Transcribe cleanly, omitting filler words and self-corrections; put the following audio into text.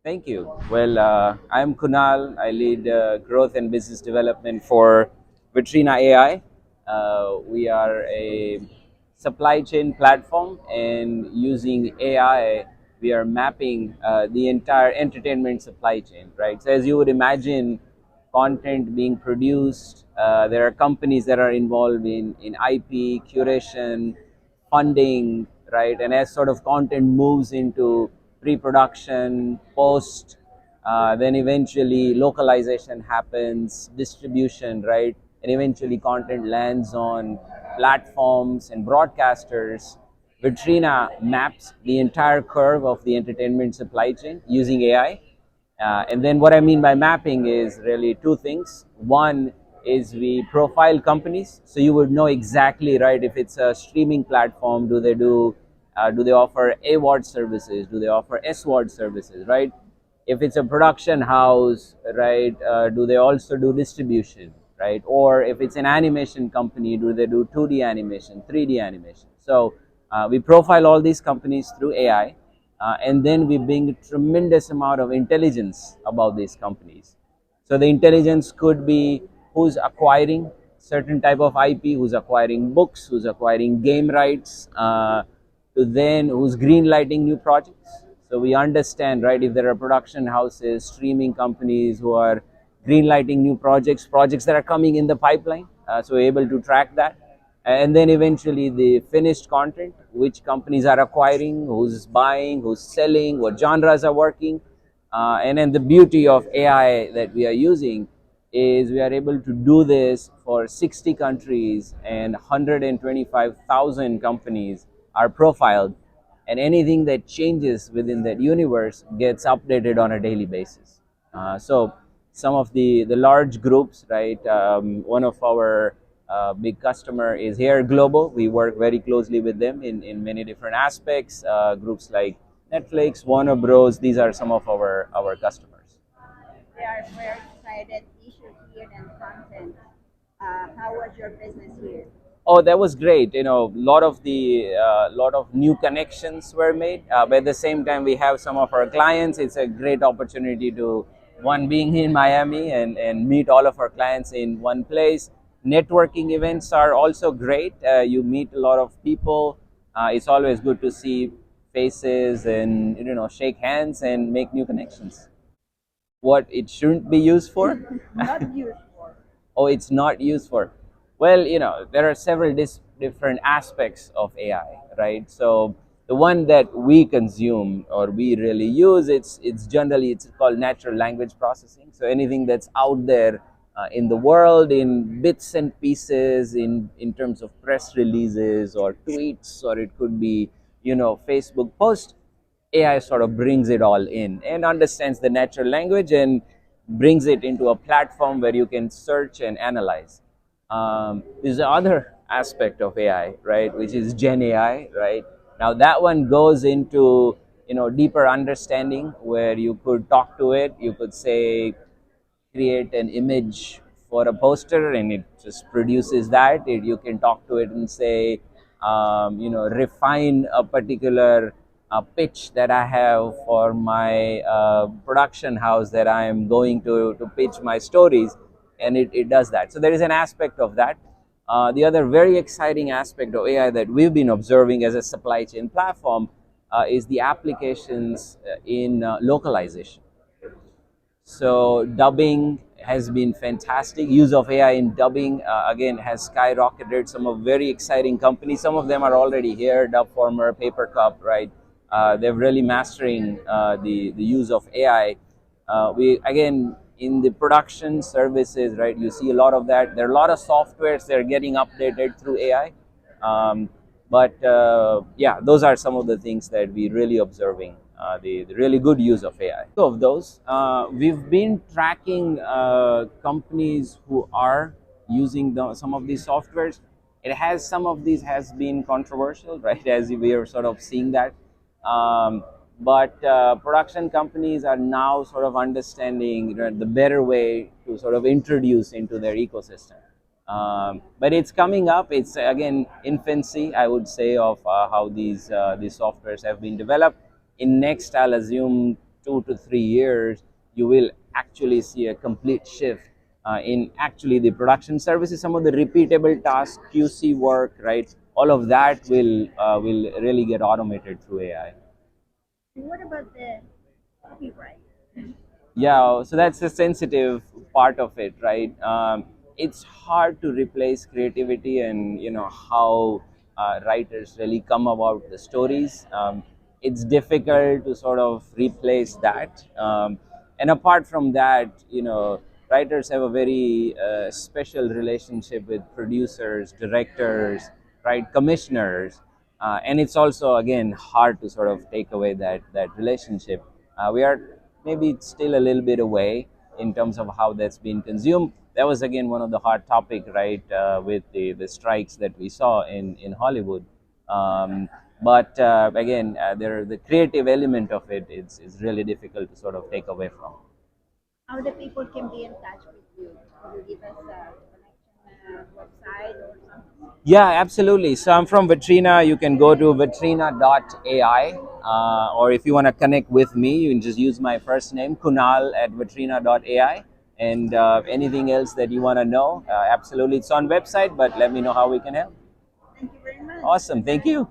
Thank you. Well, I'm Kunal. I lead growth and business development for VITRINA A.I. We are a supply chain platform, and using AI, we are mapping the entire entertainment supply chain, right? So, as you would imagine, content being produced, there are companies that are involved in IP, curation, funding, right? And as sort of content moves into pre-production, post, then eventually localization happens, distribution, right? And eventually content lands on platforms and broadcasters. Vitrina maps the entire curve of the entertainment supply chain using AI. And then what I mean by mapping is really two things. One is we profile companies, so you would know exactly, right, if it's a streaming platform, do they offer AWOD services, do they offer SWOD services, right? If it's a production house, right, do they also do distribution, right? Or if it's an animation company, do they do 2D animation, 3D animation? So we profile all these companies through AI, and then we bring a tremendous amount of intelligence about these companies. So the intelligence could be who's acquiring certain type of IP, who's acquiring books, who's acquiring game rights, to then who's greenlighting new projects. So we understand, right, if there are production houses, streaming companies who are greenlighting new projects that are coming in the pipeline. So we're able to track that. And then eventually the finished content, which companies are acquiring, who's buying, who's selling, what genres are working. And then the beauty of AI that we are using is we are able to do this for 60 countries, and 125,000 companies are profiled, and anything that changes within that universe gets updated on a daily basis. So some of the large groups, right? One of our big customer is here, Globo. We work very closely with them in many different aspects. Groups like Netflix, Warner Bros. These are some of our customers. They are very excited issue here and content. How was your business here? Oh, that was great. You know, lot of new connections were made. But at the same time, we have some of our clients. It's a great opportunity to one being in Miami and meet all of our clients in one place. Networking events are also great. You meet a lot of people. It's always good to see faces and shake hands and make new connections. What it shouldn't be used for? Not used for. Oh, it's not used for. Well, there are several different aspects of AI, right? So the one that we consume or we really use, it's called natural language processing. So anything that's out there in the world in bits and pieces, in terms of press releases or tweets, or it could be Facebook post. AI sort of brings it all in and understands the natural language and brings it into a platform where you can search and analyze. There's the other aspect of AI, right, which is Gen AI, right? Now that one goes into deeper understanding, where you could talk to it. You could say create an image for a poster, and it just produces that. You can talk to it and say, refine a particular pitch that I have for my production house that I am going to pitch my stories, and it does that. So there is an aspect of that. The other very exciting aspect of AI that we've been observing as a supply chain platform is the applications in localization. So dubbing has been fantastic. Use of AI in dubbing again has skyrocketed. Some of very exciting companies. Some of them are already here. Dubformer, Paper Cup, right? They're really mastering the use of AI. We again in the production services, right? You see a lot of that. There are a lot of softwares that are getting updated through AI. But yeah, those are some of the things that we really observing, the really good use of AI. Of those, we've been tracking companies who are using some of these softwares. Some of these has been controversial, right? As we are sort of seeing that. But production companies are now sort of understanding the better way to sort of introduce into their ecosystem. But it's coming up. It's again infancy, I would say, of how these softwares have been developed. In next, I'll assume 2 to 3 years, you will actually see a complete shift in actually the production services, some of the repeatable tasks, QC work, right? All of that will really get automated through AI. What about the copyright? Yeah, so that's the sensitive part of it, right? It's hard to replace creativity and how writers really come about the stories. It's difficult to sort of replace that. And apart from that, writers have a very special relationship with producers, directors, right, commissioners, and it's also again hard to sort of take away that relationship. We are maybe still a little bit away in terms of how that's been consumed. That was again one of the hard topic, right, with the strikes that we saw in Hollywood. But again, the creative element of it is really difficult to sort of take away from. How the people can be in touch with you? Will you give us a connection website or something? Yeah, absolutely. So I'm from Vitrina. You can go to vitrina.ai, or if you want to connect with me, you can just use my first name, Kunal at vitrina.ai. And anything else that you want to know, absolutely, it's on website. But let me know how we can help. Thank you very much. Awesome. Thank you.